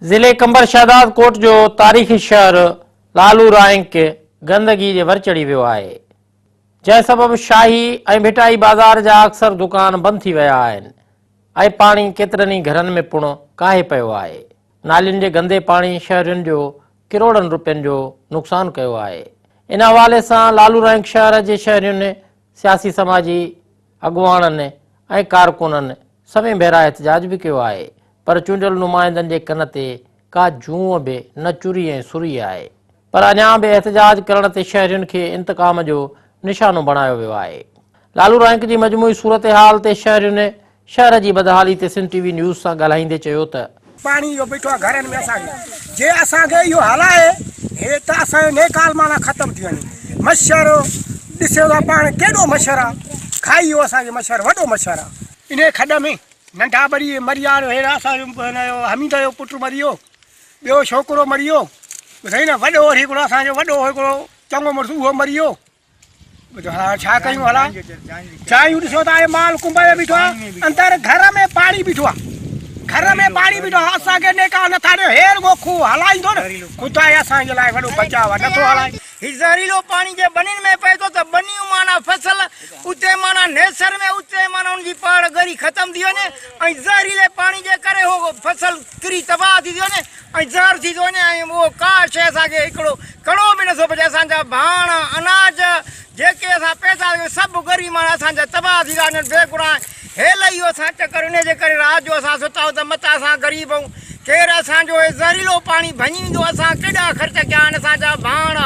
ज़िले कंबर शहदाद कोट जो तारीख़ी शहर लालू रैंक गंदगी जे वर चढ़ी वियो आहे, जंहिं सबबि शाही ऐं भिटाई बाज़ार जा अक्सर दुकान बंदि थी विया आहिनि ऐं पाणी केतिरनि ई घरनि में पिणु काहे पियो आहे। नालियुनि जे गंदे पाणी शहरियुनि जो किरोड़नि रुपयनि जो नुक़सानु कयो आहे। इन हवाले सां लालू रैंक शहर जे शहरियुनि, सियासी समाजी अॻुवाणनि ऐं कारकुननि समें भेरा एहतजाज बि कयो आहे, पर चूंडियल नुमाइंदनि जे कन ते का जूं बि न चुरी ऐं सुरी आहे। पर अञा बि एहतजाज करण ते शहरियुनि खे इंतकाम जो निशानो बणायो वियो आहे। लालू रैंक जी मजमूई सूरत हाल ते शहरियुनि शहर जी बदहाली ते सिंध टीवी न्यूज़ सां ॻाल्हाईंदे चयो त पानी जो बीठो आहे घरनि में असांखे, जे असांखे इहो हलाए हे त असांजो नेकाल माना ख़तमु थी वञे। मच्छर ॾिसो था पाण केॾो मच्छर आहे, खाई वियो असांखे मच्छर, वॾो मच्छर आहे। इन खॾ में नंढा मरी विया, हेड़ा असांजो हमीद जो पुटु मरी वियो, ॿियो छोकिरो मरी वियो, ॿुधाई न, वॾो हिकिड़ो असांजो वॾो हिकिड़ो चङो मुड़ुसु उहो मरी वियो। हा छा कयूं हला, चांहियूं ॾिसो था माल कुंभ बीठो आहे, अंदरि घर में पाणी बीठो आहे, घर में पाणी बीठो आहे। असांखे नेका नथा ॾियो, हेर वो खूह हलाईंदो न, ख़ुदा असांजे लाइ वॾो बचाव आहे, नथो हलाए। हीउ ज़हरीलो पाणी जे बनियुनि में पए थो त बनियूं माना फसल उते माना नेसर में उते माना उनजी पाड़ गरी ख़तमु थी वञे ऐं ज़हरीले पाणी जे करे उहो फसल किरी तबाह थी वञे ऐं ज़हर थी थो वञे ऐं उहो का शइ असांखे हिकिड़ो कणो बि नथो बचे। असांजा भाण अनाज जेके असां पैसा सभु गरी माना असांजा तबाह थी था वञनि बेगुणा। हेल इहो असां चकर इन जे करे राति जो असां सुता त मथां असां ग़रीब आहियूं, केरु असांजो ज़हरीलो पाणी भञींदो, असां केॾा ख़र्च कया आहिनि, असांजा भाण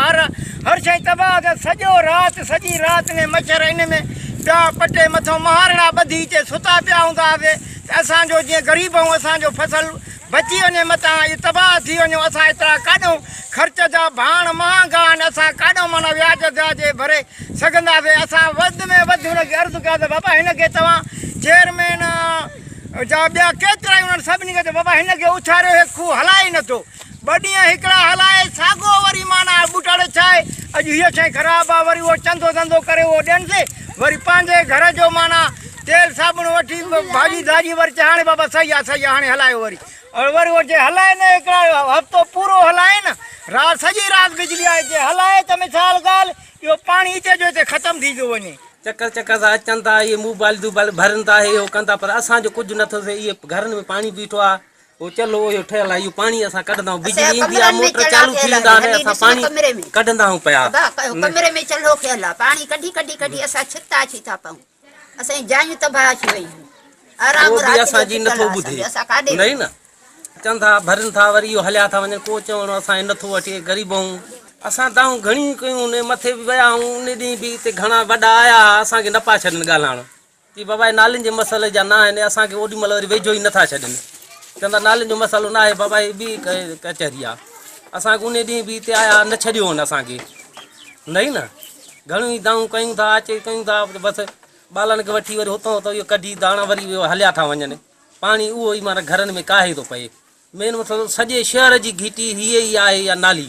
हर शइ तबाह थिया। सॼो राति सॼी राति में मच्छर इन में पिया पटे, मथां महारणा ॿधी हिते सुता पिया हूंदा हुआसीं त असांजो जीअं ग़रीब आहियूं, असांजो फसल बची वञे मथां इहे तबाह थी वञो। असां एतिरा काॾो ख़र्च जा भाण महांगा आहिनि, असां काॾो माना व्याज व्याजे भरे सघंदासीं। असां वधि में वधि हुनखे अर्ज़ु कया त बाबा हिनखे तव्हां चेयरमैन जा ॿिया केतिरा ई उन्हनि सभिनी खे बाबा हिनखे उछारियो, हे खूह हलाए नथो। ॿ ॾींहं हिकिड़ा हलाए साॻियो वरी माना ॿुटड़ छाहे, अॼु हीअ शइ ख़राबु आहे, वरी उहो चंदो धंधो करे उहो ॾियनिसि, वरी पंहिंजे घर जो माना तेल साबुण वठी भाॼी दाॼी वरी चए हाणे बाबा सही आहे सही आहे हाणे हलायो वरी, और वरी उहो जे हलाए न हिकिड़ा हफ़्तो पूरो हलाए न, राति सॼी राति बिजली आहे, जे हलाए त मिसाल ॻाल्हि इहो पाणी हिते जो हिते ख़तमु थी थो वञे। चकर चकर सां अचनि था, इहे मोबाइल दूबाइल भरनि था, इहो कनि था, पर असांजो कुझु नथो थिए। इहे घरनि में पाणी बीठो आहे, उहो चलो इहो ठहियलु आहे, इहो पाणी असां कढंदा आहियूं, बिजली ईंदी आहे मोटर चालू थी वेंदा आहिनि, असां पाणी कढंदा आहियूं पिया। कमरे में चलो थियल आहे, पाणी कढी कढी कढी असां छिता अची था पऊं, असांजी जायूं तबाह अची वयूं, आराम असांजी नथो ॿुधे नहीं न, अचनि था भरनि था, वरी इहो हलिया था वञनि, को चवणो असांखे नथो अचे, ग़रीब आहियूं। असां तव्हां घणी कयूं, उन मथे बि विया आहियूं, उन ॾींहुं बि हिते घणा वॾा आया, असांखे न पिया छॾनि ॻाल्हाइण की बाबा नालियुनि जे मसइले जा न आहिनि, असांखे ओॾी महिल वरी वेझो ई नथा छॾनि, चवंदा नालियुनि जो मसइलो न आहे बाबा, ही ॿी कचहरी आहे। असांखे उन ॾींहुं बि हिते आया, न छॾियो हुन असांखे, नहीं न, घणियूं ई दाऊं कयूं था, अचे कयूं था, बसि ॿारनि खे वठी वरी हुतां हुतां इहो कढी दाणा वरी हलिया था वञनि, पाणी उहो ई माना घरनि में काहे थो पए। मेन मसइलो सॼे शहर जी घिटी हीअ ई आहे, या नाली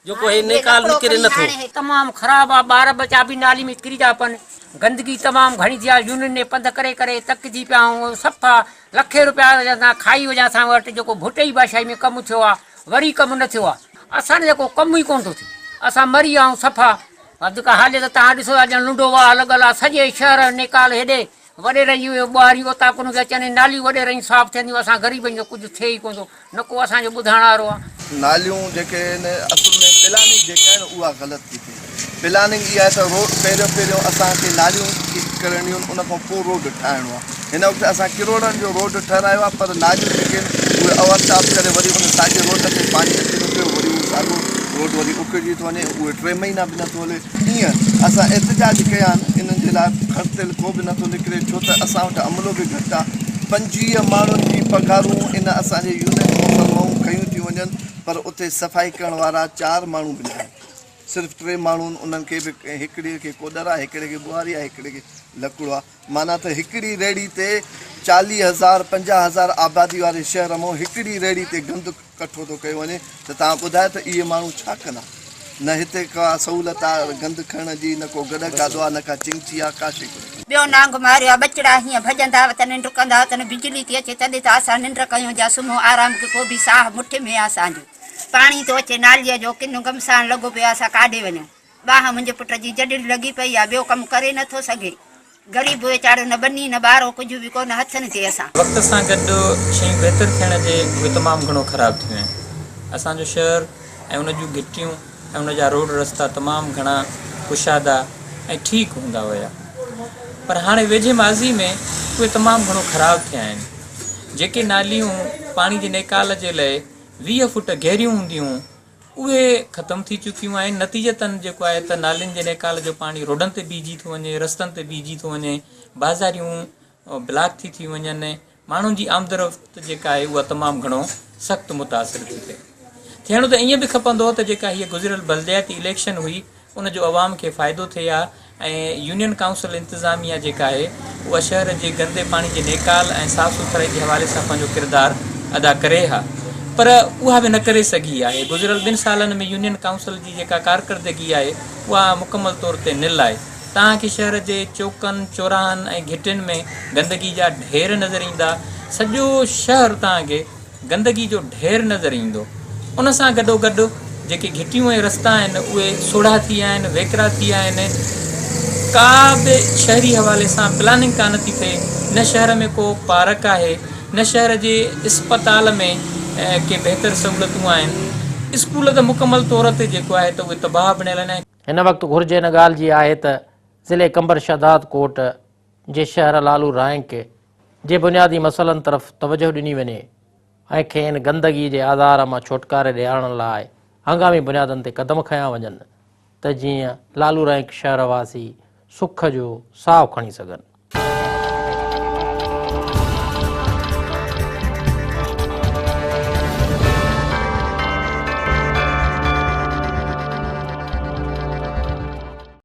जेको हे नेकाल निकिरे नथो, तमामु ख़राबु आहे। ॿार बचा बि नाली में किरी था पवनि, गंदगी तमामु घणी थी आहे, यूनियन में पंध करे करे तकिजी पिया आहियूं, सफ़ा लखे रुपया असां खाई वञा, असां वटि जेको भुटई भाषाई में कमु थियो आहे वरी कमु न थियो आहे, असांजो जेको कमु ई कोन थो थिए, असां मरी विया आहियूं सफ़ा। अॼु हाले त तव्हां ॾिसो था ॼण लुंडो वाह लॻल आहे, सॼे शहर नेकाल हेॾे वॾे रही ॿुहारियूं उतां कोन खे अचनि, नालियूं वॾे रही साफ़ु थियंदियूं, असां ग़रीबनि जो कुझु थिए ई कोन थो, न को असांजो ॿुधाइण वारो आहे। नालियूं जेके आहिनि असुल में प्लानिंग जेका आहिनि उहा ग़लति थी थिए। प्लानिंग इहा आहे त रोड पहिरियों असांखे नालियूं करणियूं आहिनि, उन खां पोइ रोड ठाहिणो आहे। हिन वक़्तु असां किरोड़नि जो रोड ठहिरायो आहे, पर नालियूं जेके आहिनि उहे अवरसाफ़ करे वरी उन साॻे रोड ते पाणी अचे थो पियो, वरी उहो साॻियो रोड वरी उकिड़जी थो वञे, उहे 3 महीना बि नथो हले। ईअं असां एहतजाज कया आहिनि, इन्हनि जे लाइ ख़र्च को बि नथो निकिरे, छो त असां वटि अमलो बि घटि आहे। 25 माण्हुनि जी पघारूं इन असांजे यूनियन मुसलमानूं खयूं थी वञनि, पर उते सफ़ाई करण वारा 4 माण्हू बि न आहिनि, सिर्फ़ु 3 माण्हू, उन्हनि खे बि हिकिड़े खे कोडर आहे, हिकिड़े खे ॿुहारी आहे, हिकिड़े खे लकिड़ो आहे, माना त हिकिड़ी रेड़ी ते 40,000 50,000 आबादी वारे शहर मां हिकिड़ी रेड़ी ते गंद कठो थो कयो वञे, त तव्हां ॿुधायो त इहे माण्हू छा कंदा। न हिते का सहूलियत आहे गंद खणण जी, न को गॾ गाॾो आहे, न का चिंची आहे, का शइ कोन्हे। ॿियो नांग मारियो आहे, बचड़ा हीअं भॼंदा अथनि डुकंदा अथनि, बिजली थी अचे तॾहिं त असां निंड कयूं जा सुम्हूं आराम के को बि साह मुठि में आहे असांजो। पाणी थो अचे नालीअ जो, किन गमसाण लॻो पियो आहे, असां काॾे वञूं। ॿाह मुंहिंजे पुट जी जॾहिं लॻी पई आहे, ॿियो कमु करे नथो सघे, ग़रीब वेचारो न बनी न ॿारो कुझु बि कोन हथनि ते। असां वक़्त सां गॾु शयूं बहितर थियण जे उहे तमामु घणो ख़राबु थियूं आहिनि। असांजो शहर ऐं उन जूं गिटियूं ऐं उन जा रोड रस्ता तमामु घणा कुशादा ऐं ठीकु हूंदा हुया, पर हाणे वेझे माज़ी में उहे तमामु घणो ख़राबु थिया आहिनि। जेके नालियूं पाणी जे नेकाल जे लाइ 20 फुट गहरियूं हूंदियूं उहे ख़तमु थी चुकियूं आहिनि। नतीजतन जेको आहे त नालियुनि जे नेकाल जो पाणी रोडनि ते बीहजी थो वञे, रस्तनि ते बीहजी थो वञे, बाज़ारियूं ब्लॉक थी वञनि, माण्हुनि जी आमदरफ़्त जेका आहे उहा तमामु घणो सख़्तु मुतासिर थी थिए। थियणो त ईअं बि खपंदो त जेका हीअ गुज़िरियल बल्दियाती इलेक्शन हुई उन जो अवाम खे फ़ाइदो थिए हा ऐं यूनियन काउंसिल इंतिज़ामिया जेका आहे उहा शहर जे गंदे पाणी जे नेकाल ऐं साफ़ सुथराई जे हवाले सां पंहिंजो किरदारु अदा करे हा, पर उहा बि न करे सघी आहे। गुज़िरियल 2 सालनि में यूनियन काउंसिल जी जेका कारकर्दगी आहे उहा मुकमल तौर ते निल आहे। तव्हांखे शहर जे चौकनि चौराहनि ऐं घिटियुनि में गंदगी जा ढेर नज़र ईंदा, सॼो शहर तव्हांखे गंदगी जो ढेर नज़र ईंदो। उन सां गॾोगॾु जेके घिटियूं ऐं रस्ता आहिनि उहे सोढ़ा थी विया आहिनि, वेकिरा थी विया आहिनि, का बि शहरी हवाले सां प्लानिंग कान थी थिए। न शहर में को पार्क आहे, न शहर जे इस्पताल में के बहितर सहूलियतूं आहिनि। स्कूल त मुकमल तौर ते जेको आहे त उहे तबाह बणियल आहिनि। हिन वक़्तु घुर्ज हिन ॻाल्हि जी आहे त ज़िले कंबर शहदाद कोट जे शहर लालू राइंक जे बुनियादी मसइलनि तरफ़ तवजो ॾिनी वञे ऐं खेनि गंदगी जे आधार मां छुटकारे ॾियारण लाइ हंगामी बुनियादनि ते क़दम खयां वञनि त जीअं लालू राइंक शहरवासी सुख जो साहु खणी सघनि।